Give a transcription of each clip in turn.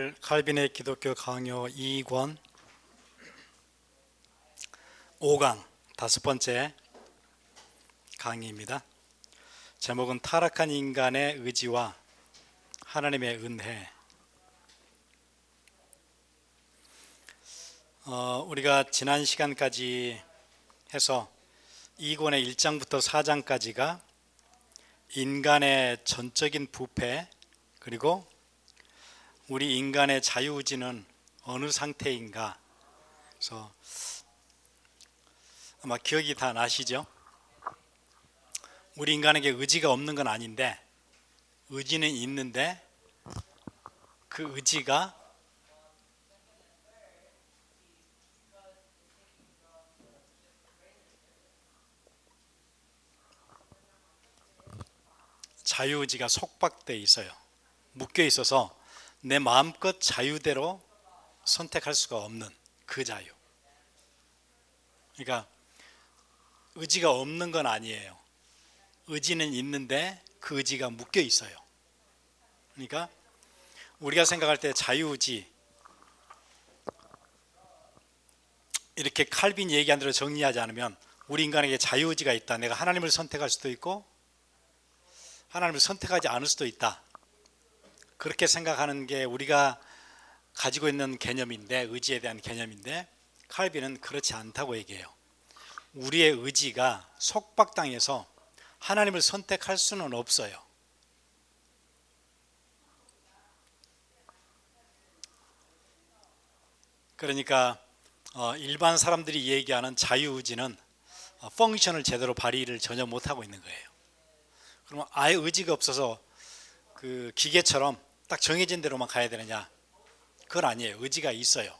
오늘 칼빈의 기독교 강요 2권 5강 다섯 번째 강의입니다. 제목은 타락한 인간의 의지와 하나님의 은혜. 우리가 지난 시간까지 해서 2권의 1장부터 4장까지가 인간의 전적인 부패, 그리고 우리 인간의 자유의지는 어느 상태인가. 그래서 아마 기억이 다 나시죠? 우리 인간에게 의지가 없는 건 아닌데, 의지는 있는데 그 의지가 자유의지가 속박되어 있어요. 묶여 있어서 내 마음껏 자유대로 선택할 수가 없는 그 자유. 그러니까 의지가 없는 건 아니에요. 의지는 있는데 그 의지가 묶여 있어요. 그러니까 우리가 생각할 때 자유의지, 이렇게 칼빈 얘기한 대로 정리하지 않으면 우리 인간에게 자유의지가 있다. 내가 하나님을 선택할 수도 있고 하나님을 선택하지 않을 수도 있다. 그렇게 생각하는 게 우리가 가지고 있는 개념인데, 의지에 대한 개념인데, 칼빈은 그렇지 않다고 얘기해요. 우리의 의지가 속박당해서 하나님을 선택할 수는 없어요. 그러니까 일반 사람들이 얘기하는 자유의지는 펑션을 제대로 발휘를 전혀 못하고 있는 거예요. 그러면 아예 의지가 없어서 그 기계처럼 딱 정해진 대로만 가야 되느냐? 그건 아니에요. 의지가 있어요.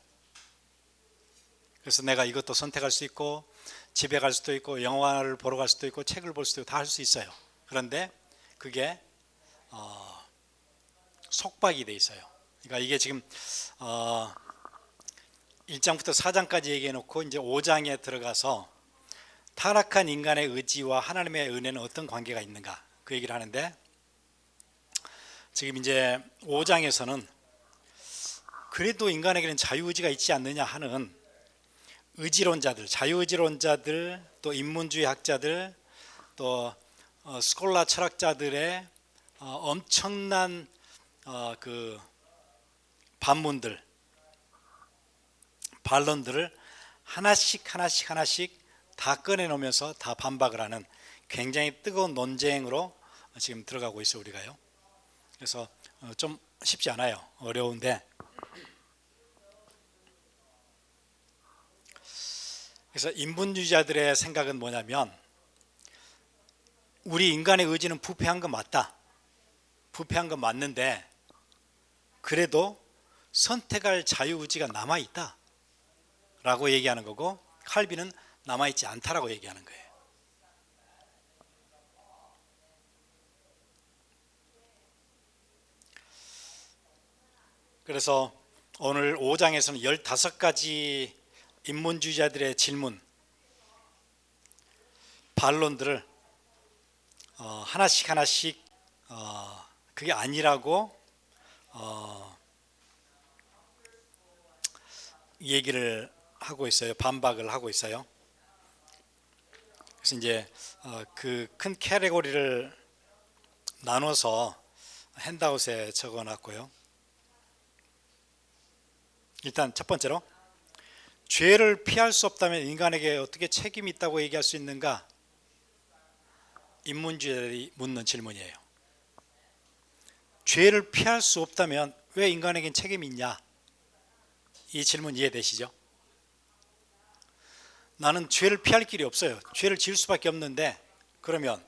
그래서 내가 이것도 선택할 수 있고, 집에 갈 수도 있고, 영화를 보러 갈 수도 있고, 책을 볼 수도 있고, 다 할 수 있어요. 그런데 그게 속박이 돼 있어요. 그러니까 이게 지금 1장부터 4장까지 얘기해 놓고 이제 5장에 들어가서 타락한 인간의 의지와 하나님의 은혜는 어떤 관계가 있는가, 그 얘기를 하는데, 지금 이제 5장에서는 그래도 인간에게는 자유의지가 있지 않느냐 하는 의지론자들, 자유의지론자들, 또 인문주의 학자들, 또 스콜라 철학자들의 엄청난 그 반문들, 반론들을 하나씩 다 꺼내놓으면서 다 반박을 하는 굉장히 뜨거운 논쟁으로 지금 들어가고 있어요, 우리가요. 그래서 좀 쉽지 않아요. 어려운데, 그래서 인본주의자들의 생각은 뭐냐면, 우리 인간의 의지는 부패한 건 맞다. 부패한 건 맞는데 그래도 선택할 자유의지가 남아있다 라고 얘기하는 거고, 칼빈은 남아있지 않다라고 얘기하는 거예요. 그래서 오늘 5장에서는 15가지 인문주의자들의 질문, 반론들을 하나씩 그게 아니라고 얘기를 하고 있어요. 반박을 하고 있어요. 그래서 이제 그 큰 카테고리를 나눠서 핸드아웃에 적어놨고요. 일단 첫 번째로, 죄를 피할 수 없다면 인간에게 어떻게 책임이 있다고 얘기할 수 있는가? 인문주의자들이 묻는 질문이에요. 죄를 피할 수 없다면 왜 인간에겐 책임이 있냐? 이 질문 이해되시죠? 나는 죄를 피할 길이 없어요. 죄를 지을 수밖에 없는데 그러면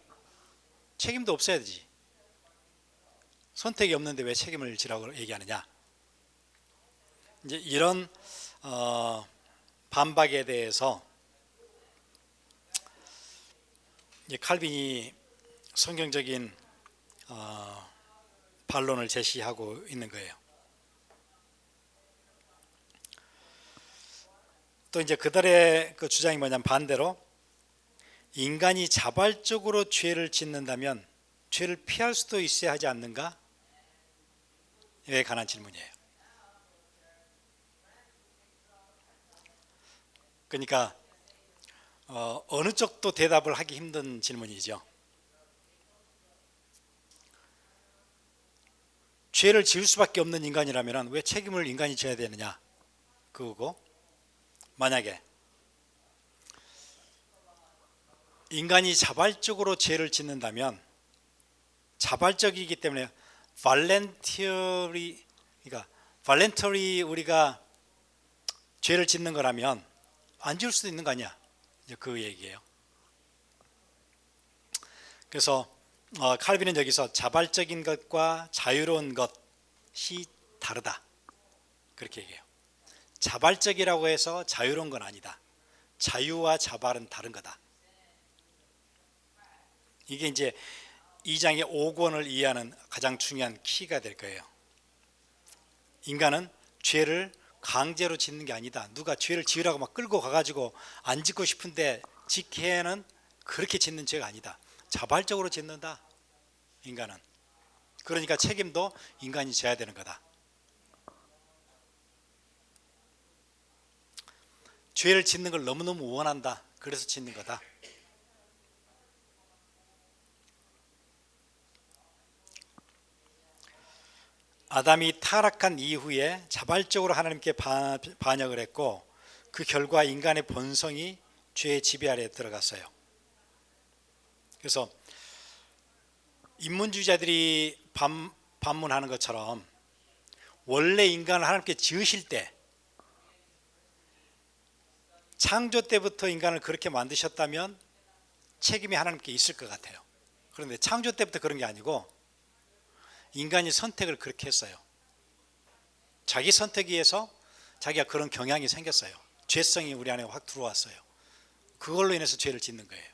책임도 없어야 되지. 선택이 없는데 왜 책임을 지라고 얘기하느냐? 이제 이런 반박에 대해서 이제 칼빈이 성경적인 반론을 제시하고 있는 거예요. 또 이제 그들의 그 주장이 뭐냐면, 반대로 인간이 자발적으로 죄를 짓는다면 죄를 피할 수도 있어야 하지 않는가? 에 관한 질문이에요. 그러니까 어느 쪽도 대답을 하기 힘든 질문이죠. 죄를 지을 수밖에 없는 인간이라면 왜 책임을 인간이 져야 되느냐 그거고, 만약에 인간이 자발적으로 죄를 짓는다면, 자발적이기 때문에 발렌터리 우리가 죄를 짓는 거라면 안 지을 수도 있는 거 아니야, 이제 그 얘기예요. 그래서 칼빈은 여기서 자발적인 것과 자유로운 것이 다르다 그렇게 얘기해요. 자발적이라고 해서 자유로운 건 아니다. 자유와 자발은 다른 거다. 이게 이제 2장의 5권을 이해하는 가장 중요한 키가 될 거예요. 인간은 죄를 강제로 짓는 게 아니다. 누가 죄를 지으라고 막 끌고 가가지고 안 짓고 싶은데 짓기에는 그렇게 짓는 죄가 아니다. 자발적으로 짓는다, 인간은. 그러니까 책임도 인간이 져야 되는 거다. 죄를 짓는 걸 너무너무 원한다. 그래서 짓는 거다. 아담이 타락한 이후에 자발적으로 하나님께 반역을 했고, 그 결과 인간의 본성이 죄의 지배 아래에 들어갔어요. 그래서 인문주의자들이 반문하는 것처럼 원래 인간을 하나님께 지으실 때, 창조 때부터 인간을 그렇게 만드셨다면 책임이 하나님께 있을 것 같아요. 그런데 창조 때부터 그런 게 아니고 인간이 선택을 그렇게 했어요. 자기 선택에 의해서 자기가 그런 경향이 생겼어요. 죄성이 우리 안에 확 들어왔어요. 그걸로 인해서 죄를 짓는 거예요.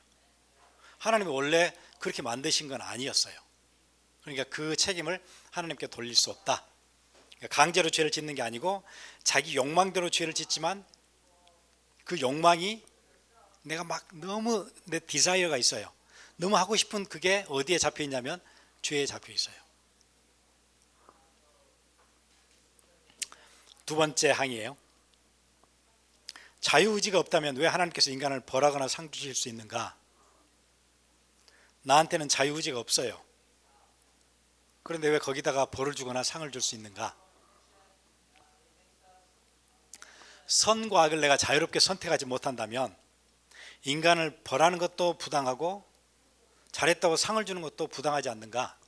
하나님이 원래 그렇게 만드신 건 아니었어요. 그러니까 그 책임을 하나님께 돌릴 수 없다. 그러니까 강제로 죄를 짓는 게 아니고 자기 욕망대로 죄를 짓지만 그 욕망이 내가 막 너무 내 디자이어가 있어요. 너무 하고 싶은 그게 어디에 잡혀 있냐면 죄에 잡혀 있어요. 두 번째 항이에요. 자유의지가 없다면 왜 하나님께서 인간을 벌하거나 상 주실 수 있는가? 나한테는 자유의지가 없어요. 그런데 왜 거기다가 벌을 주거나 상을 줄 수 있는가? 선과 악을 내가 자유롭게 선택하지 못한다면 인간을 벌하는 것도 부당하고 잘했다고 상을 주는 것도 부당하지 않는가?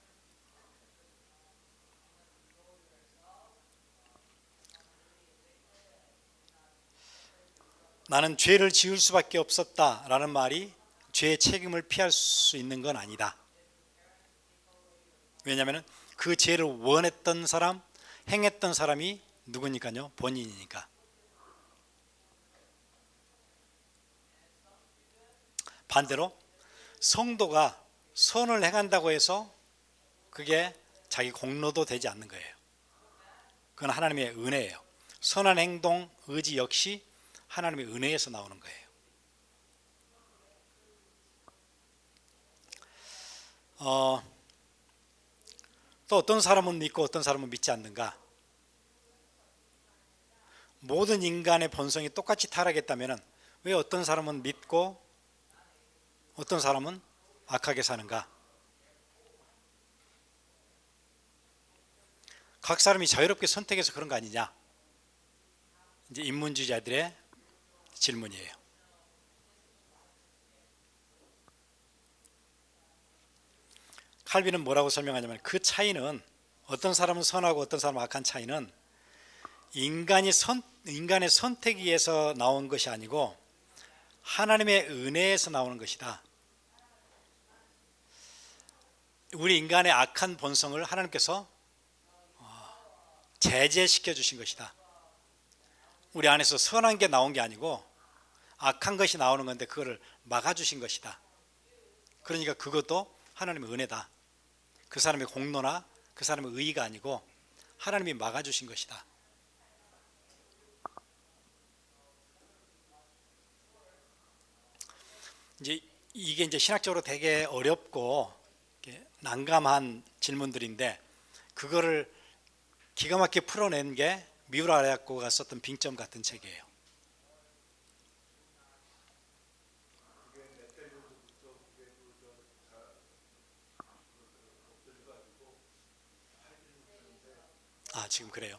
나는 죄를 지을 수밖에 없었다라는 말이 죄의 책임을 피할 수 있는 건 아니다. 왜냐하면 그 죄를 원했던 사람, 행했던 사람이 누구니까요? 본인이니까. 반대로 성도가 선을 행한다고 해서 그게 자기 공로도 되지 않는 거예요. 그건 하나님의 은혜예요. 선한 행동, 의지 역시 하나님의 은혜에서 나오는 거예요. 또 어떤 사람은 믿고 어떤 사람은 믿지 않는가? 모든 인간의 본성이 똑같이 타락했다면 왜 어떤 사람은 믿고 어떤 사람은 악하게 사는가? 각 사람이 자유롭게 선택해서 그런 거 아니냐? 이제 인문주의자들의 질문이에요. 칼빈은 뭐라고 설명하냐면 그 차이는, 어떤 사람은 선하고 어떤 사람은 악한 차이는 인간의 선택에 의해서 나온 것이 아니고 하나님의 은혜에서 나오는 것이다. 우리 인간의 악한 본성을 하나님께서 제재시켜 주신 것이다. 우리 안에서 선한 게 나온 게 아니고 악한 것이 나오는 건데 그거를 막아주신 것이다. 그러니까 그것도 하나님의 은혜다. 그 사람의 공로나 그 사람의 의의가 아니고 하나님이 막아주신 것이다. 이게 이제 신학적으로 되게 어렵고 난감한 질문들인데, 그거를 기가 막히게 풀어낸 게 미우라 아야코가 썼던 빙점 같은 책이에요. 아, 지금 그래요.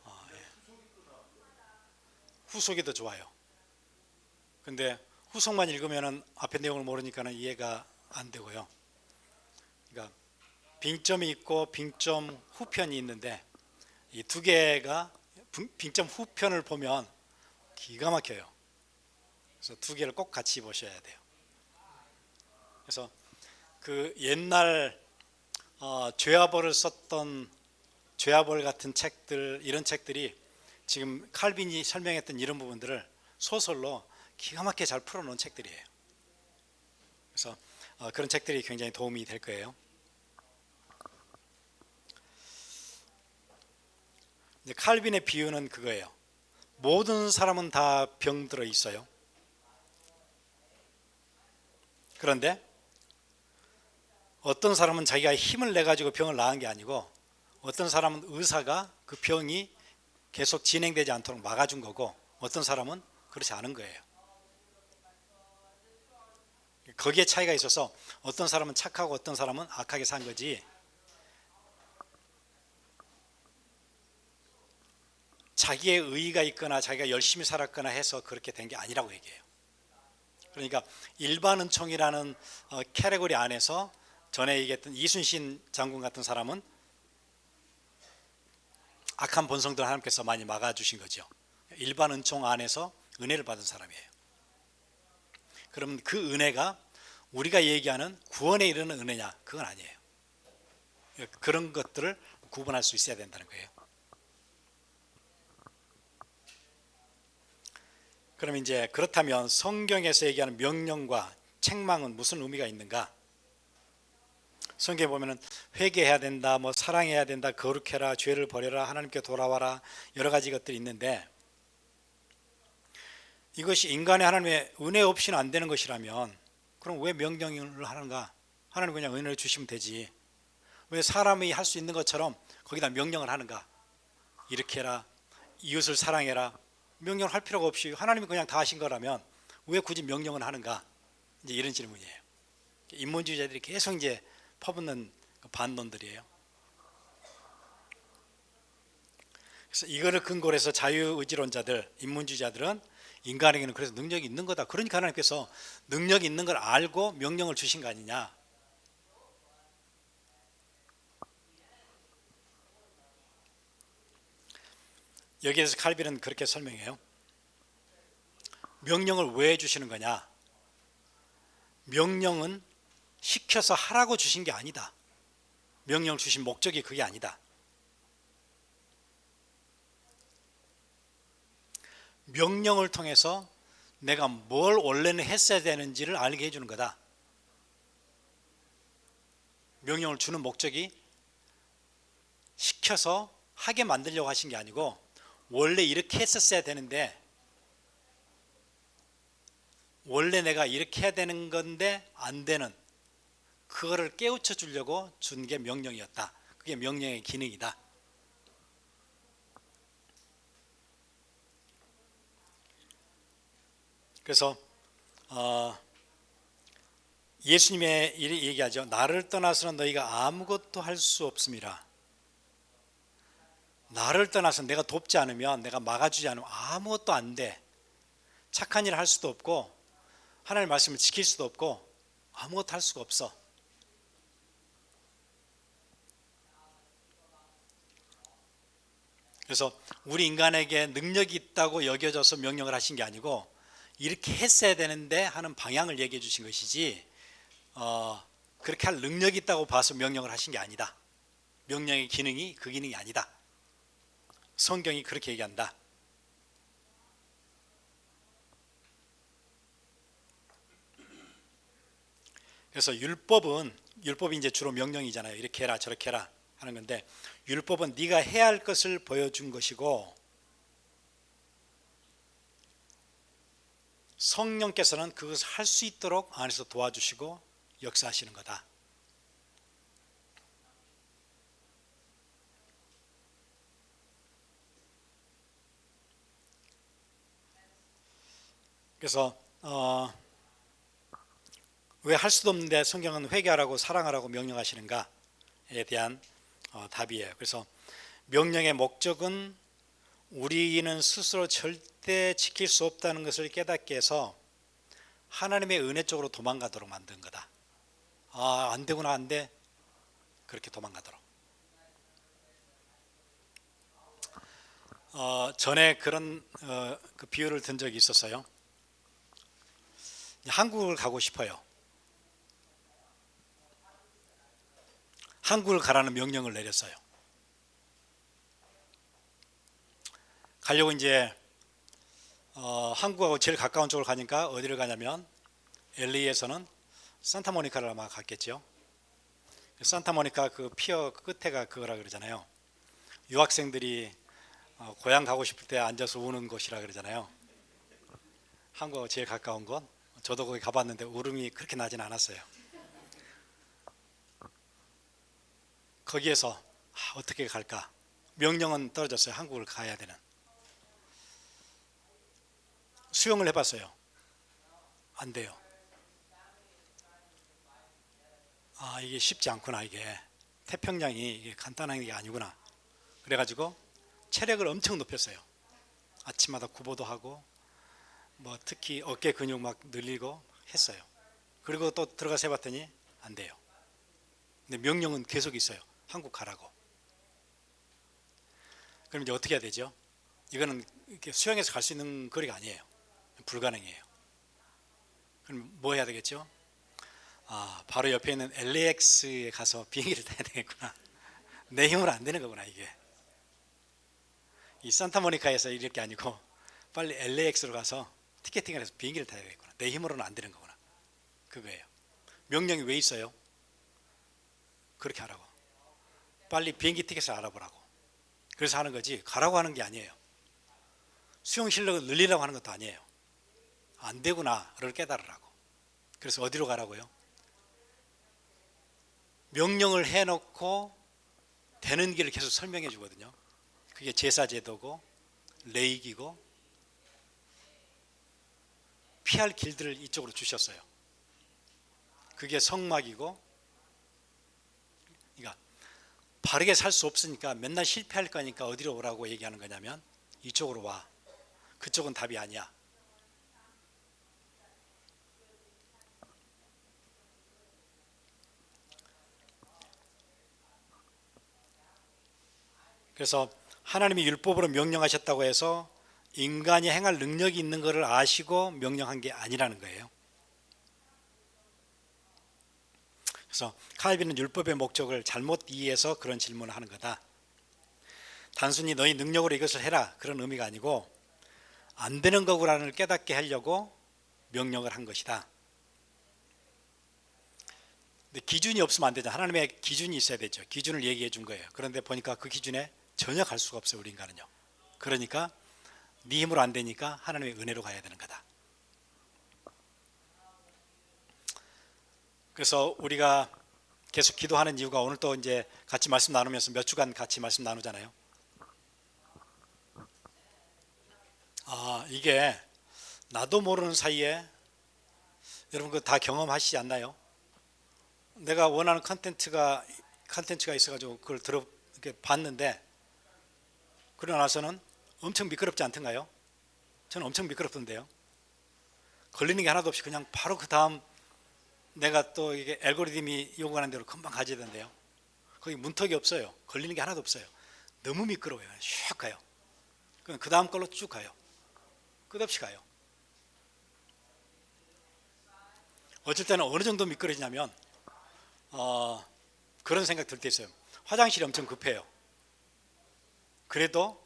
아, 예. 후속이 더 좋아요. 근데 후속만 읽으면은 앞에 내용을 모르니까는 이해가 안 되고요. 그러니까 빙점이 있고 빙점 후편이 있는데 이 두 개가 빙점 후편을 보면 기가 막혀요. 그래서 두 개를 꼭 같이 보셔야 돼요. 그래서 그 옛날 죄와 벌을 썼던 죄와 벌 같은 책들, 이런 책들이 지금 칼빈이 설명했던 이런 부분들을 소설로 기가 막히게 잘 풀어놓은 책들이에요. 그래서 그런 책들이 굉장히 도움이 될 거예요. 이제 칼빈의 비유는 그거예요. 모든 사람은 다 병들어 있어요. 그런데 어떤 사람은 자기가 힘을 내 가지고 병을 나은 게 아니고 어떤 사람은 의사가 그 병이 계속 진행되지 않도록 막아준 거고 어떤 사람은 그렇지 않은 거예요. 거기에 차이가 있어서 어떤 사람은 착하고 어떤 사람은 악하게 산 거지, 자기의 의의가 있거나 자기가 열심히 살았거나 해서 그렇게 된 게 아니라고 얘기해요. 그러니까 일반 은총이라는 캐테고리 안에서 전에 얘기했던 이순신 장군 같은 사람은 악한 본성들 하나님께서 많이 막아주신 거죠. 일반 은총 안에서 은혜를 받은 사람이에요. 그러면 그 은혜가 우리가 얘기하는 구원에 이르는 은혜냐? 그건 아니에요. 그런 것들을 구분할 수 있어야 된다는 거예요. 그럼 이제 그렇다면 성경에서 얘기하는 명령과 책망은 무슨 의미가 있는가? 성경에 보면은 회개해야 된다, 뭐 사랑해야 된다, 거룩해라, 죄를 버려라, 하나님께 돌아와라, 여러 가지 것들이 있는데 이것이 인간의 하나님의 은혜 없이는 안 되는 것이라면 그럼 왜 명령을 하는가? 하나님 그냥 은혜를 주시면 되지. 왜 사람이 할 수 있는 것처럼 거기다 명령을 하는가? 이렇게 해라, 이웃을 사랑해라. 명령을 할 필요가 없이 하나님이 그냥 다 하신 거라면 왜 굳이 명령을 하는가? 이제 이런 질문이에요. 인본주의자들이 계속 이제 퍼붓는 반론들이에요. 그래서 이거를 근거로 해서 자유의지론자들, 인문주의자들은 인간에게는 그래서 능력이 있는 거다. 그러니까 하나님께서 능력이 있는 걸 알고 명령을 주신 거 아니냐. 여기에서 칼빈은 그렇게 설명해요. 명령을 왜 주시는 거냐? 명령은 시켜서 하라고 주신 게 아니다. 명령을 주신 목적이 그게 아니다. 명령을 통해서 내가 뭘 원래는 했어야 되는지를 알게 해주는 거다. 명령을 주는 목적이 시켜서 하게 만들려고 하신 게 아니고 원래 이렇게 했었어야 되는데 원래 내가 이렇게 해야 되는 건데 안 되는 그거를 깨우쳐 주려고 준 게 명령이었다. 그게 명령의 기능이다. 그래서 예수님의 일이 얘기하죠. 나를 떠나서는 너희가 아무것도 할 수 없음이라. 나를 떠나서 내가 돕지 않으면, 내가 막아주지 않으면 아무것도 안 돼. 착한 일을 할 수도 없고 하나님의 말씀을 지킬 수도 없고 아무것도 할 수가 없어. 그래서 우리 인간에게 능력이 있다고 여겨져서 명령을 하신 게 아니고 이렇게 했어야 되는데 하는 방향을 얘기해 주신 것이지 그렇게 할 능력이 있다고 봐서 명령을 하신 게 아니다. 명령의 기능이 그 기능이 아니다. 성경이 그렇게 얘기한다. 그래서 율법이 이제 주로 명령이잖아요. 이렇게 해라 저렇게 해라 하는 건데 율법은 네가 해야 할 것을 보여준 것이고 성령께서는 그것을 할 수 있도록 안에서 도와주시고 역사하시는 거다. 그래서 왜 할 수도 없는데 성경은 회개하라고 사랑하라고 명령하시는가에 대한 답이에요. 그래서 명령의 목적은 우리는 스스로 절대 지킬 수 없다는 것을 깨닫게 해서 하나님의 은혜 쪽으로 도망가도록 만든 거다. 아, 안 되구나, 안 돼. 그렇게 도망가도록. 전에 그런 그 비유를 든 적이 있었어요. 한국을 가고 싶어요. 한국을 가라는 명령을 내렸어요. 가려고 이제 한국하고 제일 가까운 쪽으로 가니까 어디를 가냐면 LA에서는 산타모니카를 아마 갔겠죠. 산타모니카 그 피어 끝에가 그거라 그러잖아요. 유학생들이 고향 가고 싶을 때 앉아서 우는 곳이라 그러잖아요. 한국하고 제일 가까운 곳. 저도 거기 가봤는데 울음이 그렇게 나진 않았어요. 거기에서 어떻게 갈까? 명령은 떨어졌어요. 한국을 가야 되는. 수영을 해봤어요. 안 돼요. 아, 이게 쉽지 않구나. 이게 태평양이 이게 간단한 게 아니구나. 그래가지고 체력을 엄청 높였어요. 아침마다 구보도 하고 뭐 특히 어깨 근육 막 늘리고 했어요. 그리고 또 들어가서 해봤더니 안 돼요. 근데 명령은 계속 있어요. 한국 가라고. 그럼 이제 어떻게 해야 되죠? 이거는 이렇게 수영해서 갈 수 있는 거리가 아니에요. 불가능해요. 그럼 뭐 해야 되겠죠? 아, 바로 옆에 있는 LAX에 가서 비행기를 타야 되겠구나. 내 힘으로 안 되는 거구나, 이게. 이 산타모니카에서 이럴 게 아니고 빨리 LAX로 가서 티켓팅을 해서 비행기를 타야 되겠구나. 내 힘으로는 안 되는 거구나. 그거예요. 명령이 왜 있어요? 그렇게 하라고. 빨리 비행기 티켓을 알아보라고. 그래서 하는 거지 가라고 하는 게 아니에요. 수영 실력을 늘리라고 하는 것도 아니에요. 안 되구나를 깨달으라고. 그래서 어디로 가라고요? 명령을 해놓고 되는 길을 계속 설명해 주거든요. 그게 제사제도고 레이기고 피할 길들을 이쪽으로 주셨어요. 그게 성막이고, 그러니까 바르게 살 수 없으니까 맨날 실패할 거니까 어디로 오라고 얘기하는 거냐면 이쪽으로 와. 그쪽은 답이 아니야. 그래서 하나님이 율법으로 명령하셨다고 해서 인간이 행할 능력이 있는 것을 아시고 명령한 게 아니라는 거예요. 그래서 칼빈은 율법의 목적을 잘못 이해해서 그런 질문을 하는 거다. 단순히 너희 능력으로 이것을 해라 그런 의미가 아니고 안 되는 거구나를 깨닫게 하려고 명령을 한 것이다. 근데 기준이 없으면 안 되죠. 하나님의 기준이 있어야 되죠. 기준을 얘기해 준 거예요. 그런데 보니까 그 기준에 전혀 갈 수가 없어요. 우리 인간은요. 그러니까 네 힘으로 안 되니까 하나님의 은혜로 가야 되는 거다. 그래서 우리가 계속 기도하는 이유가 오늘 또 이제 같이 말씀 나누면서 몇 주간 같이 말씀 나누잖아요. 아, 이게 나도 모르는 사이에 여러분 그 다 경험하시지 않나요? 내가 원하는 컨텐츠가 있어가지고 그걸 이렇게 봤는데 그러고 나서는 엄청 미끄럽지 않던가요? 저는 엄청 미끄럽던데요. 걸리는 게 하나도 없이 그냥 바로 그 다음 내가 또 이게 알고리즘이 요구하는 대로 금방 가지던데요. 거기 문턱이 없어요. 걸리는 게 하나도 없어요. 너무 미끄러워요. 슉 가요. 그 다음 걸로 쭉 가요. 끝없이 가요. 어쩔 때는 어느 정도 미끄러지냐면 그런 생각 들 때 있어요. 화장실이 엄청 급해요. 그래도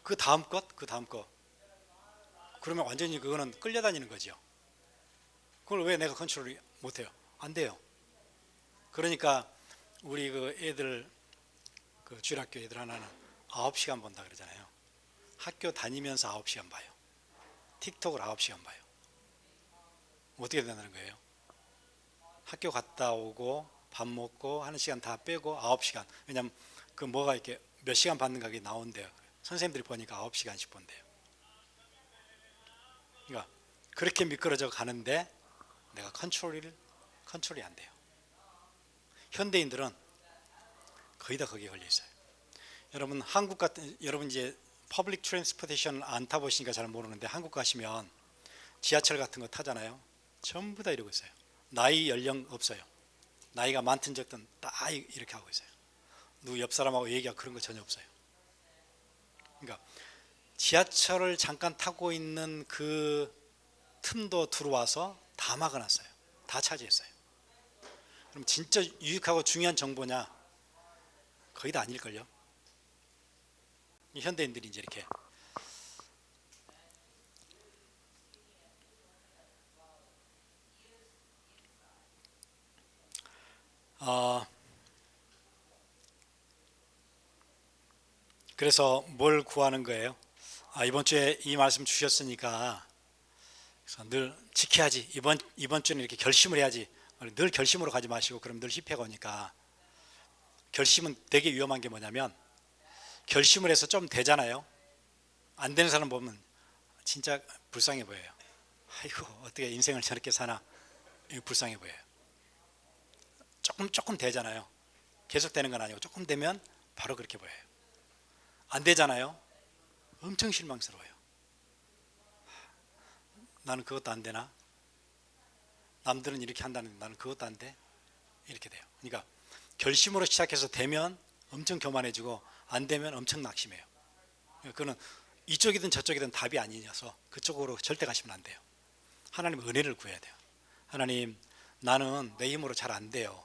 그 다음 것 그러면 완전히 그거는 끌려다니는 거죠. 그걸 왜 내가 컨트롤 못해요? 안 돼요. 그러니까 우리 그 애들 그 주일학교 애들 하나는 9시간 본다 그러잖아요. 학교 다니면서 9시간 봐요. 틱톡을 9시간 봐요. 어떻게 된다는 거예요? 학교 갔다 오고 밥 먹고 하는 시간 다 빼고 9시간. 왜냐면 그 뭐가 이렇게 몇 시간 받는 가게 나온대요. 선생님들이 보니까 9시간씩 본대요. 그러니까 그렇게 미끄러져 가는데 내가 컨트롤이 안 돼요. 현대인들은 거의 다 거기에 걸려 있어요. 여러분 한국 같은 여러분 이제 퍼블릭 트랜스포테이션 안 타보시니까 잘 모르는데 한국 가시면 지하철 같은 거 타잖아요. 전부 다 이러고 있어요. 나이 연령 없어요. 나이가 많든 적든 다 이렇게 하고 있어요. 누구 옆 사람하고 얘기하고 그런 거 전혀 없어요. 그러니까 지하철을 잠깐 타고 있는 그 틈도 들어와서 다 막아놨어요. 다 차지했어요. 그럼 진짜 유익하고 중요한 정보냐? 거의 다 아닐걸요. 현대인들이 이제 이렇게 그래서 뭘 구하는 거예요? 이번 주에 이 말씀 주셨으니까 그래서 늘 지켜야지. 이번 주는 이렇게 결심을 해야지. 늘 결심으로 가지 마시고 그럼 늘 실패가 오니까 결심은 되게 위험한 게 뭐냐면 결심을 해서 좀 되잖아요. 안 되는 사람 보면 진짜 불쌍해 보여요. 아이고 어떻게 인생을 저렇게 사나 불쌍해 보여요. 조금 되잖아요. 계속 되는 건 아니고 조금 되면 바로 그렇게 보여요. 안 되잖아요. 엄청 실망스러워요. 나는 그것도 안 되나? 남들은 이렇게 한다는데 나는 그것도 안 돼? 이렇게 돼요. 그러니까 결심으로 시작해서 되면 엄청 교만해지고 안 되면 엄청 낙심해요. 그거는 이쪽이든 저쪽이든 답이 아니어서 그쪽으로 절대 가시면 안 돼요. 하나님 은혜를 구해야 돼요. 하나님 나는 내 힘으로 잘 안 돼요.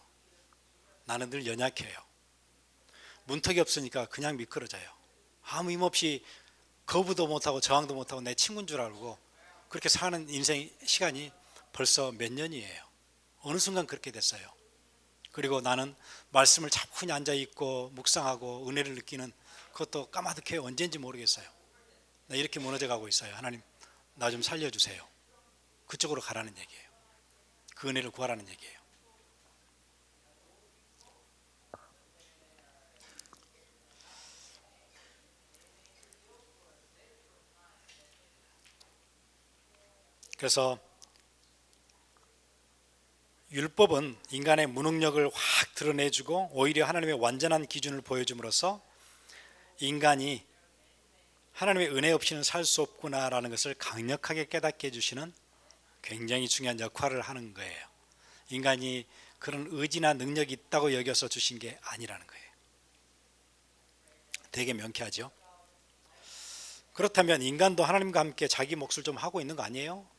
나는 늘 연약해요. 문턱이 없으니까 그냥 미끄러져요. 아무 힘 없이 거부도 못하고 저항도 못하고 내 친구인 줄 알고 그렇게 사는 인생 시간이 벌써 몇 년이에요. 어느 순간 그렇게 됐어요. 그리고 나는 말씀을 자꾸니 앉아있고 묵상하고 은혜를 느끼는 그것도 까마득해요. 언제인지 모르겠어요. 나 이렇게 무너져 가고 있어요. 하나님 나 좀 살려주세요. 그쪽으로 가라는 얘기예요. 그 은혜를 구하라는 얘기예요. 그래서 율법은 인간의 무능력을 확 드러내주고 오히려 하나님의 완전한 기준을 보여줌으로써 인간이 하나님의 은혜 없이는 살 수 없구나라는 것을 강력하게 깨닫게 해주시는 굉장히 중요한 역할을 하는 거예요. 인간이 그런 의지나 능력이 있다고 여겨서 주신 게 아니라는 거예요. 되게 명쾌하죠. 그렇다면 인간도 하나님과 함께 자기 몫을 좀 하고 있는 거 아니에요?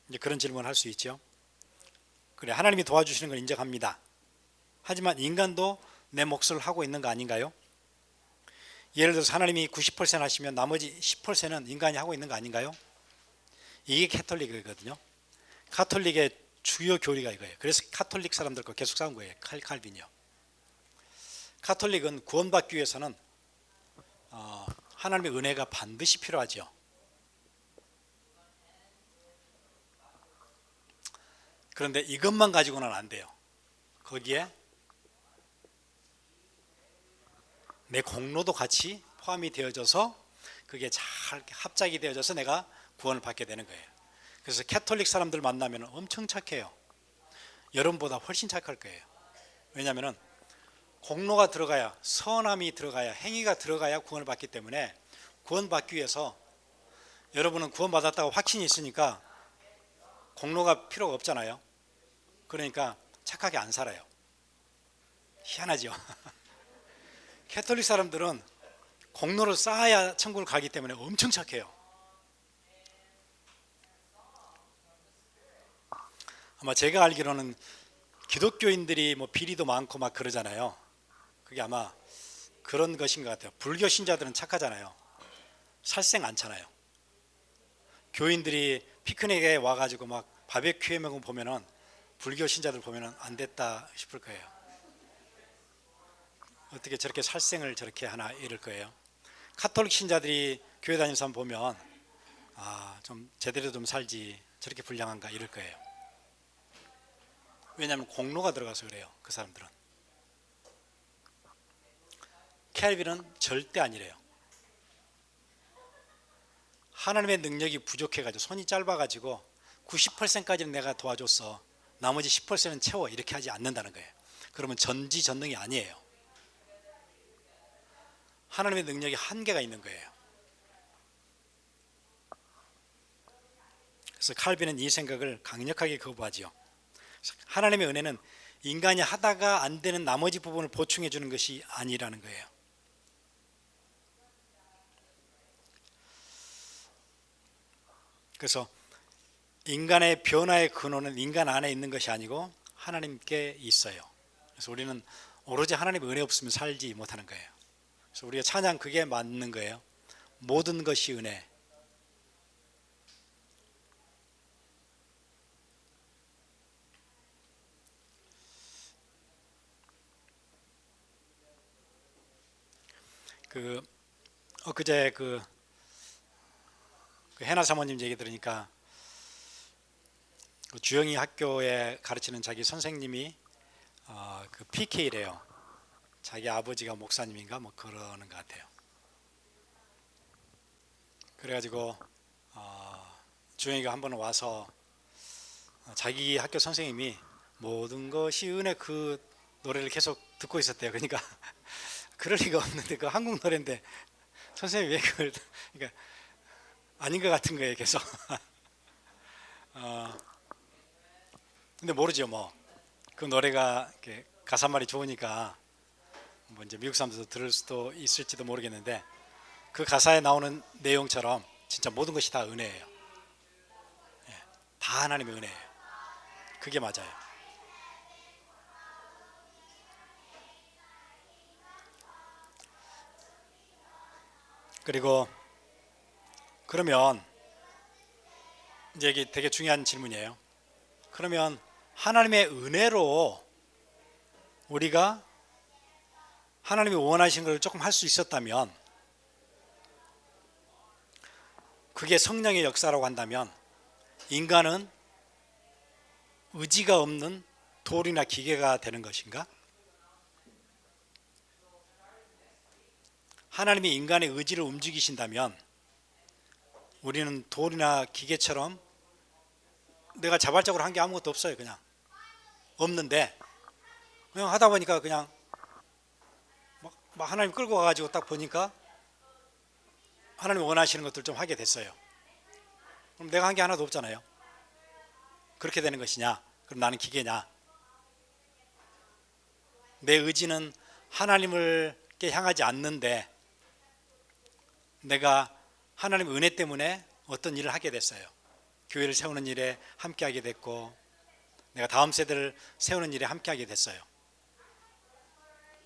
이제 그런 질문을 할 수 있죠. 그래 하나님이 도와주시는 걸 인정합니다. 하지만 인간도 내 몫을 하고 있는 거 아닌가요? 예를 들어서 하나님이 90% 하시면 나머지 10%는 인간이 하고 있는 거 아닌가요? 이게 카톨릭이거든요. 카톨릭의 주요 교리가 이거예요. 그래서 카톨릭 사람들과 계속 싸운 거예요. 칼빈이요. 카톨릭은 구원받기 위해서는 하나님의 은혜가 반드시 필요하죠. 그런데 이것만 가지고는 안 돼요. 거기에 내 공로도 같이 포함이 되어져서 그게 잘 합작이 되어져서 내가 구원을 받게 되는 거예요. 그래서 캐톨릭 사람들 만나면 엄청 착해요. 여러분보다 훨씬 착할 거예요. 왜냐하면 공로가 들어가야 선함이 들어가야 행위가 들어가야 구원을 받기 때문에 구원받기 위해서 여러분은 구원받았다고 확신이 있으니까 공로가 필요가 없잖아요. 그러니까 착하게 안 살아요. 희한하죠. 캐톨릭 사람들은 공로를 쌓아야 천국을 가기 때문에 엄청 착해요. 아마 제가 알기로는 기독교인들이 뭐 비리도 많고 막 그러잖아요. 그게 아마 그런 것인 것 같아요. 불교 신자들은 착하잖아요. 살생 않잖아요. 교인들이 피크닉에 와가지고 막 바베큐 해먹은 거 보면은 불교 신자들 보면은 안 됐다 싶을 거예요. 어떻게 저렇게 살생을 저렇게 하나 이럴 거예요. 카톨릭 신자들이 교회 다니는 사람 보면 좀 제대로 좀 살지 저렇게 불량한가 이럴 거예요. 왜냐하면 공로가 들어가서 그래요. 그 사람들은. 켈빈은 절대 아니래요. 하나님의 능력이 부족해가지고 손이 짧아가지고 90%까지는 내가 도와줬어. 나머지 10%는 채워. 이렇게 하지 않는다는 거예요. 그러면 전지전능이 아니에요. 하나님의 능력이 한계가 있는 거예요. 그래서 칼빈은 이 생각을 강력하게 거부하지요. 하나님의 은혜는 인간이 하다가 안 되는 나머지 부분을 보충해 주는 것이 아니라는 거예요. 그래서 인간의 변화의 근원은 인간 안에 있는 것이 아니고 하나님께 있어요. 그래서 우리는 오로지 하나님의 은혜 없으면 살지 못하는 거예요. 그래서 우리가 찬양 그게 맞는 거예요. 모든 것이 은혜. 엊그제 그 해나 사모님 얘기 들으니까 그 주영이 학교에 가르치는 자기 선생님이 그 PK래요. 자기 아버지가 목사님인가 뭐 그러는 것 같아요. 그래가지고 주영이가 한 번 와서 자기 학교 선생님이 모든 것이 은혜 그 노래를 계속 듣고 있었대요. 그러니까 그럴 리가 없는데 그 한국 노래인데 선생님이 왜 그걸 그러니까 아닌 것 같은 거예요. 계속. 근데 모르죠 뭐. 그 노래가 이렇게 가사말이 좋으니까 뭐 이제 미국 사람들도 들을 수도 있을지도 모르겠는데 그 가사에 나오는 내용처럼 진짜 모든 것이 다 은혜예요. 예, 다 하나님의 은혜예요. 그게 맞아요. 그리고 그러면 이제 이게 되게 중요한 질문이에요. 그러면 하나님의 은혜로 우리가 하나님이 원하신 걸 조금 할 수 있었다면 그게 성령의 역사라고 한다면 인간은 의지가 없는 돌이나 기계가 되는 것인가? 하나님이 인간의 의지를 움직이신다면 우리는 돌이나 기계처럼 내가 자발적으로 한 게 아무것도 없어요. 그냥 없는데 그냥 하다 보니까 그냥 막 하나님 끌고 와가지고 딱 보니까 하나님 원하시는 것들 좀 하게 됐어요. 그럼 내가 한 게 하나도 없잖아요. 그렇게 되는 것이냐? 그럼 나는 기계냐? 내 의지는 하나님을께 향하지 않는데 내가 하나님의 은혜 때문에 어떤 일을 하게 됐어요. 교회를 세우는 일에 함께하게 됐고 내가 다음 세대를 세우는 일에 함께하게 됐어요.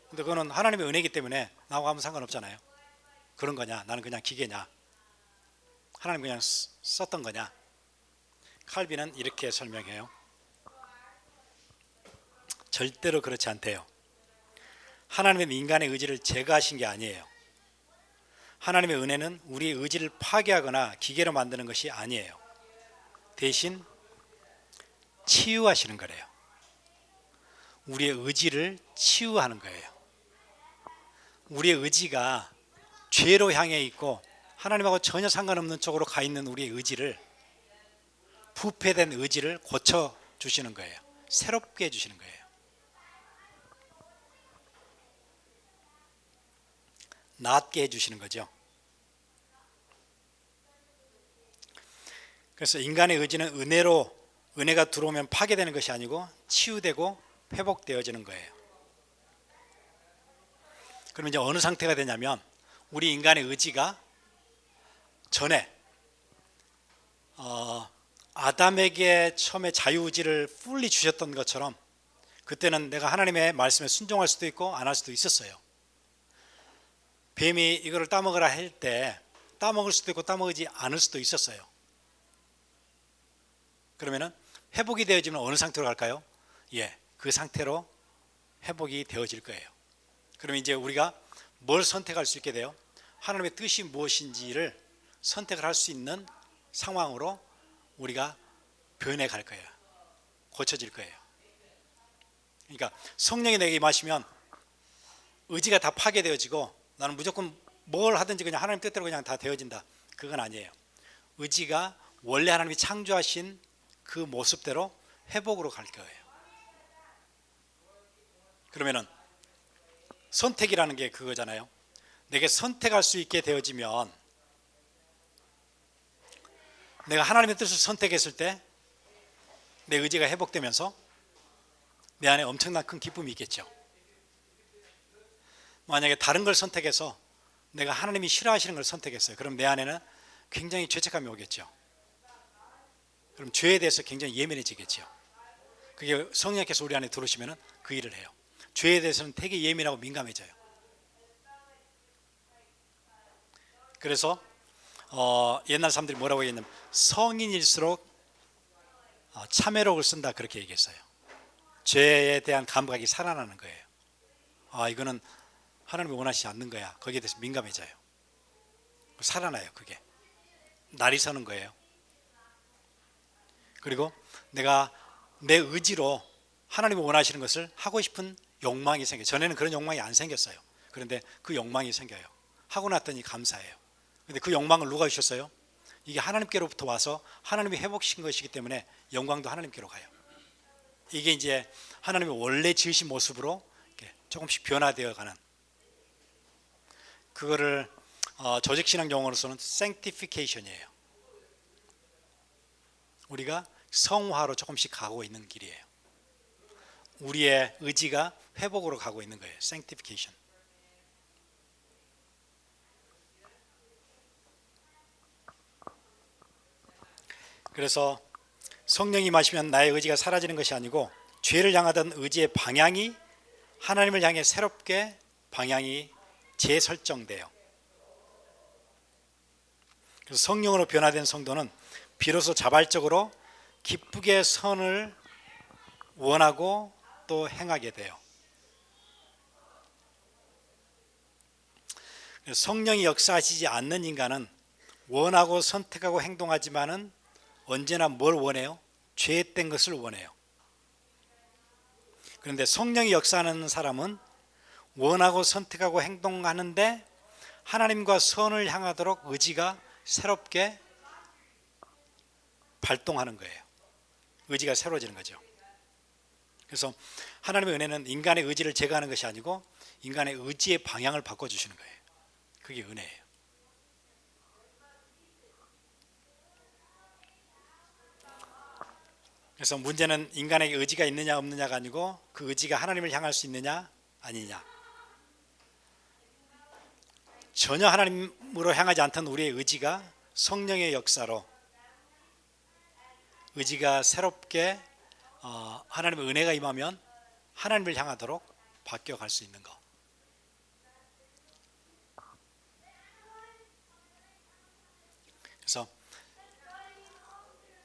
근데 그거는 하나님의 은혜이기 때문에 나하고 아무 상관없잖아요. 그런 거냐? 나는 그냥 기계냐? 하나님 그냥 썼던 거냐? 칼빈은 이렇게 설명해요. 절대로 그렇지 않대요. 하나님은 인간의 의지를 제거하신 게 아니에요. 하나님의 은혜는 우리의 의지를 파괴하거나 기계로 만드는 것이 아니에요. 대신 치유하시는 거래요. 우리의 의지를 치유하는 거예요. 우리의 의지가 죄로 향해 있고 하나님하고 전혀 상관없는 쪽으로 가 있는 우리의 의지를, 부패된 의지를 고쳐주시는 거예요. 새롭게 해주시는 거예요. 낫게 해주시는 거죠. 그래서 인간의 의지는 은혜가 들어오면 파괴되는 것이 아니고 치유되고 회복되어지는 거예요. 그럼 이제 어느 상태가 되냐면 우리 인간의 의지가 전에 아담에게 처음에 자유의지를 풀리 주셨던 것처럼 그때는 내가 하나님의 말씀에 순종할 수도 있고 안 할 수도 있었어요. 뱀이 이거를 따먹으라 할 때 따먹을 수도 있고 따먹지 않을 수도 있었어요. 그러면은 회복이 되어지면 어느 상태로 갈까요? 예, 그 상태로 회복이 되어질 거예요. 그럼 이제 우리가 뭘 선택할 수 있게 돼요? 하나님의 뜻이 무엇인지를 선택을 할 수 있는 상황으로 우리가 변해 갈 거예요. 고쳐질 거예요. 그러니까 성령이 내게 임하시면 의지가 다 파괴되어지고 나는 무조건 뭘 하든지 그냥 하나님 뜻대로 그냥 다 되어진다. 그건 아니에요. 의지가 원래 하나님이 창조하신 그 모습대로 회복으로 갈 거예요. 그러면은 선택이라는 게 그거잖아요. 내게 선택할 수 있게 되어지면, 내가 하나님의 뜻을 선택했을 때 내 의지가 회복되면서 내 안에 엄청난 큰 기쁨이 있겠죠. 만약에 다른 걸 선택해서 내가 하나님이 싫어하시는 걸 선택했어요. 그럼 내 안에는 굉장히 죄책감이 오겠죠. 그럼 죄에 대해서 굉장히 예민해지겠죠. 그게 성령께서 우리 안에 들어오시면 그 일을 해요. 죄에 대해서는 되게 예민하고 민감해져요. 그래서 옛날 사람들이 뭐라고 얘기했냐면 성인일수록 참회록을 쓴다, 그렇게 얘기했어요. 죄에 대한 감각이 살아나는 거예요. 이거는 하나님이 원하시지 않는 거야. 거기에 대해서 민감해져요. 살아나요. 그게 날이 서는 거예요. 그리고 내가 내 의지로 하나님이 원하시는 것을 하고 싶은 욕망이 생겨요. 전에는 그런 욕망이 안 생겼어요. 그런데 그 욕망이 생겨요. 하고 났더니 감사해요. 그런데 그 욕망을 누가 주셨어요? 이게 하나님께로부터 와서 하나님이 회복시킨 것이기 때문에 영광도 하나님께로 가요. 이게 이제 하나님의 원래 지으신 모습으로 조금씩 변화되어 가는, 그거를 조직신앙 용어로서는 sanctification이에요. 우리가 성화로 조금씩 가고 있는 길이에요. 우리의 의지가 회복으로 가고 있는 거예요. sanctification. 그래서 성령이 임하시면 나의 의지가 사라지는 것이 아니고 죄를 향하던 의지의 방향이 하나님을 향해 새롭게 방향이 재설정돼요. 그래서 성령으로 변화된 성도는 비로소 자발적으로 기쁘게 선을 원하고 또 행하게 돼요. 성령이 역사하시지 않는 인간은 원하고 선택하고 행동하지만은 언제나 뭘 원해요? 죄된 것을 원해요. 그런데 성령이 역사하는 사람은 원하고 선택하고 행동하는데 하나님과 선을 향하도록 의지가 새롭게 발동하는 거예요. 의지가 새로워지는 거죠. 그래서 하나님의 은혜는 인간의 의지를 제거하는 것이 아니고 인간의 의지의 방향을 바꿔주시는 거예요. 그게 은혜예요. 그래서 문제는 인간에게 의지가 있느냐 없느냐가 아니고 그 의지가 하나님을 향할 수 있느냐 아니냐. 전혀 하나님으로 향하지 않던 우리의 의지가 성령의 역사로 의지가 새롭게 하나님의 은혜가 임하면 하나님을 향하도록 바뀌어갈 수 있는 것. 그래서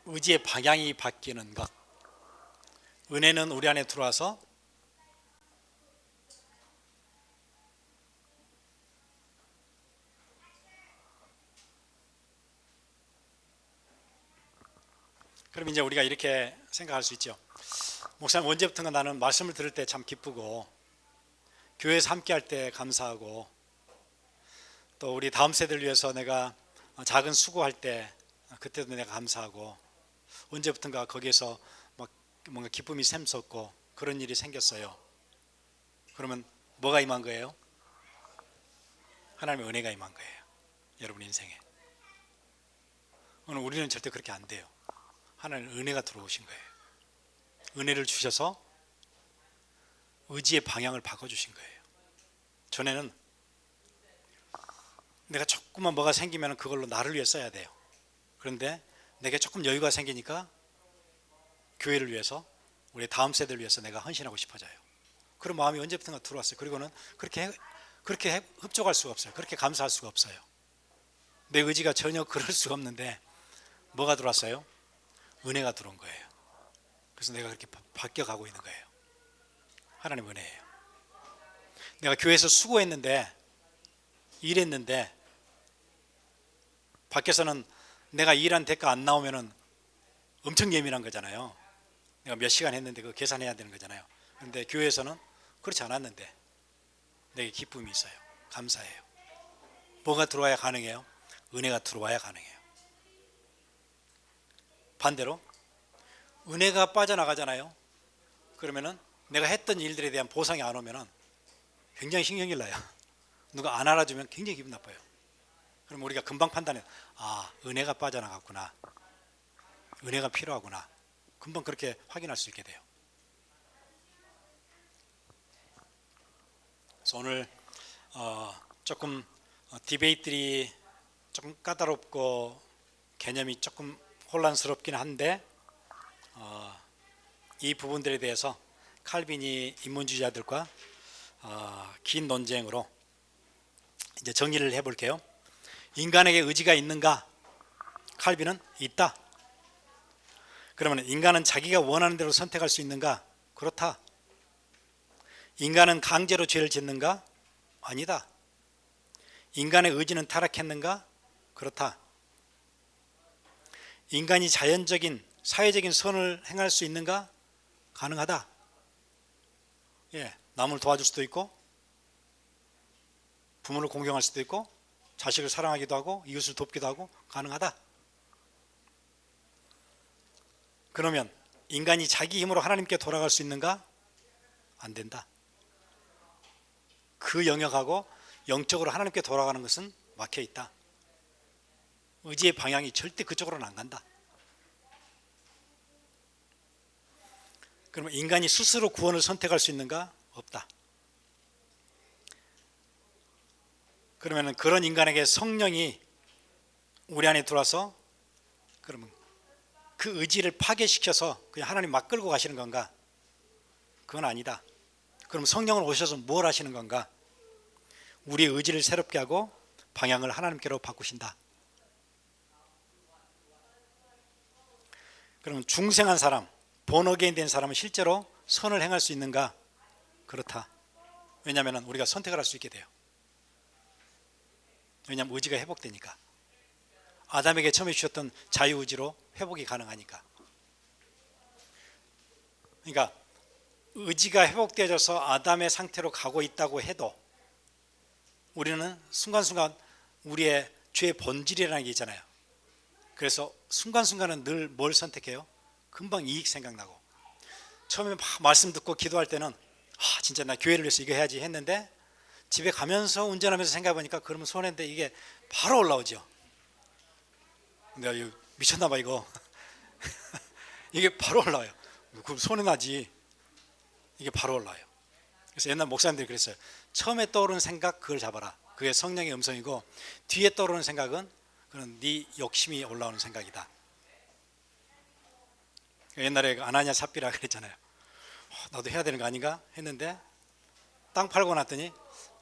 의지의 방향이 바뀌는 것. 은혜는 우리 안에 들어와서 그럼 이제 우리가 이렇게 생각할 수 있죠. 목사님, 언제부턴가 나는 말씀을 들을 때 참 기쁘고 교회에서 함께 할 때 감사하고 또 우리 다음 세대를 위해서 내가 작은 수고할 때 그때도 내가 감사하고 언제부턴가 거기에서 막 뭔가 기쁨이 샘솟고 그런 일이 생겼어요. 그러면 뭐가 임한 거예요? 하나님의 은혜가 임한 거예요. 여러분 인생에. 오늘 우리는 절대 그렇게 안 돼요. 하나님의 은혜가 들어오신 거예요. 은혜를 주셔서 의지의 방향을 바꿔주신 거예요. 전에는 내가 조금만 뭐가 생기면 그걸로 나를 위해 써야 돼요. 그런데 내게 조금 여유가 생기니까 교회를 위해서, 우리 다음 세대를 위해서 내가 헌신하고 싶어져요. 그런 마음이 언제부턴가 들어왔어요. 그리고는 그렇게 흡족할 수가 없어요. 그렇게 감사할 수가 없어요. 내 의지가 전혀 그럴 수가 없는데 뭐가 들어왔어요? 은혜가 들어온 거예요. 그래서 내가 그렇게 바뀌어가고 있는 거예요. 하나님 은혜예요. 내가 교회에서 수고했는데, 일했는데 밖에서는 내가 일한 대가 안 나오면은 엄청 예민한 거잖아요. 내가 몇 시간 했는데 그거 계산해야 되는 거잖아요. 그런데 교회에서는 그렇지 않았는데 내게 기쁨이 있어요. 감사해요. 뭐가 들어와야 가능해요? 은혜가 들어와야 가능해요. 반대로 은혜가 빠져나가잖아요. 그러면은 내가 했던 일들에 대한 보상이 안 오면은 굉장히 신경이 나요. 누가 안 알아주면 굉장히 기분 나빠요. 그럼 우리가 금방 판단해요. 아, 은혜가 빠져나갔구나. 은혜가 필요하구나. 금방 그렇게 확인할 수 있게 돼요. 그래서 오늘 조금 디베이트들이 조금 까다롭고 개념이 조금 혼란스럽긴 한데 이 부분들에 대해서 칼빈이 인문주의자들과 긴 논쟁으로 이제 정리를 해볼게요. 인간에게 의지가 있는가? 칼빈은 있다. 그러면 인간은 자기가 원하는 대로 선택할 수 있는가? 그렇다. 인간은 강제로 죄를 짓는가? 아니다. 인간의 의지는 타락했는가? 그렇다. 인간이 자연적인 사회적인 선을 행할 수 있는가? 가능하다. 예, 남을 도와줄 수도 있고 부모를 공경할 수도 있고 자식을 사랑하기도 하고 이웃을 돕기도 하고 가능하다. 그러면 인간이 자기 힘으로 하나님께 돌아갈 수 있는가? 안 된다. 그 영역하고 영적으로 하나님께 돌아가는 것은 막혀 있다. 의지의 방향이 절대 그쪽으로는 안 간다. 그러면 인간이 스스로 구원을 선택할 수 있는가? 없다. 그러면 그런 인간에게 성령이 우리 안에 들어와서 그러면 그 의지를 파괴시켜서 그냥 하나님 막 끌고 가시는 건가? 그건 아니다. 그럼 성령을 오셔서 뭘 하시는 건가? 우리의 의지를 새롭게 하고 방향을 하나님께로 바꾸신다. 그러면 중생한 사람, 본어게인 된 사람은 실제로 선을 행할 수 있는가? 그렇다. 왜냐하면 우리가 선택을 할 수 있게 돼요. 왜냐하면 의지가 회복되니까. 아담에게 처음에 주셨던 자유의지로 회복이 가능하니까. 그러니까 의지가 회복되어져서 아담의 상태로 가고 있다고 해도 우리는 순간순간 우리의 죄의 본질이라는 게 있잖아요. 그래서 순간순간은 늘 뭘 선택해요? 금방 이익 생각나고. 처음에 막 말씀 듣고 기도할 때는 진짜 나 교회를 위해서 이거 해야지 했는데 집에 가면서 운전하면서 생각해보니까 그러면 손해인데 이게 바로 올라오죠. 내가 이거 미쳤나 봐 이거. 이게 바로 올라와요. 그럼 손해나지. 이게 바로 올라와요. 그래서 옛날 목사님들이 그랬어요. 처음에 떠오르는 생각 그걸 잡아라. 그게 성령의 음성이고 뒤에 떠오르는 생각은 그건 네 욕심이 올라오는 생각이다. 옛날에 아나니아 삽비라 그랬잖아요. 나도 해야 되는 거 아닌가 했는데 땅 팔고 났더니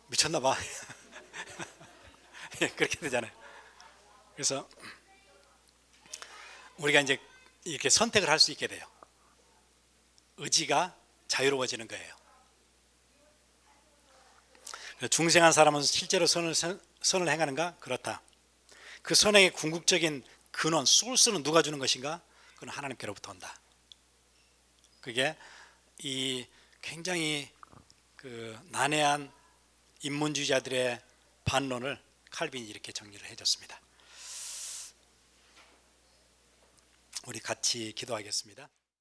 미쳤나 봐. 그렇게 되잖아요. 그래서 우리가 이제 이렇게 선택을 할 수 있게 돼요. 의지가 자유로워지는 거예요. 중생한 사람은 실제로 선을 행하는가? 그렇다. 그 선행의 궁극적인 근원, 소스는 누가 주는 것인가? 그건 하나님께로부터 온다. 그게 이 굉장히 그 난해한 인문주의자들의 반론을 칼빈이 이렇게 정리를 해줬습니다. 우리 같이 기도하겠습니다.